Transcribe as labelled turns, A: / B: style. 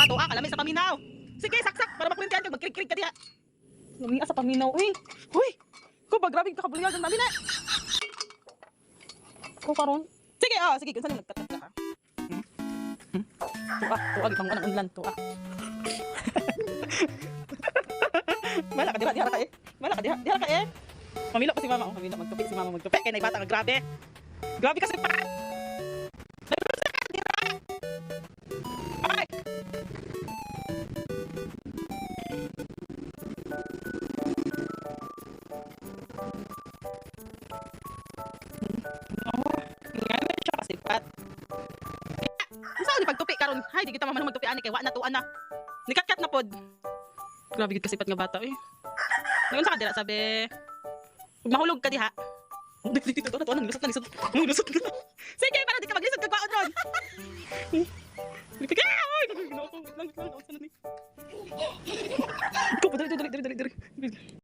A: tuwa ka lamay sa paminaw. Sige, saksak para makulintihan ka magkrik-krik ka diha. Lamia sa paminaw eh. Hoy. Ko ba grabe ka kabuligan ng namin eh. Ko karon. Sige, sige, kun saan yung nagtatat ka ha? Tuwa, gitang anang unlan, tuwa. Mala ka diha ka eh. Mala ka diha ka eh. Mamilo pa si mama, mamilo magtupi si mama magtupi kay nay bata nga grabe. Grabe kasi pa. Ay. Pat. Isa ni pagtupi karon. Hay di kita man magtupi ani kay wa na tuan na. Nikatkat na pod. Grabe gid kasipat nga bata eh. Ngayon sa kadira sabi. Ug mahulog ka diha. Dito to na lusot na lisod. Lusot na. Sige para di ka maglisod kag baon ron. Oy, lang lang sa ni. Ko pa dali.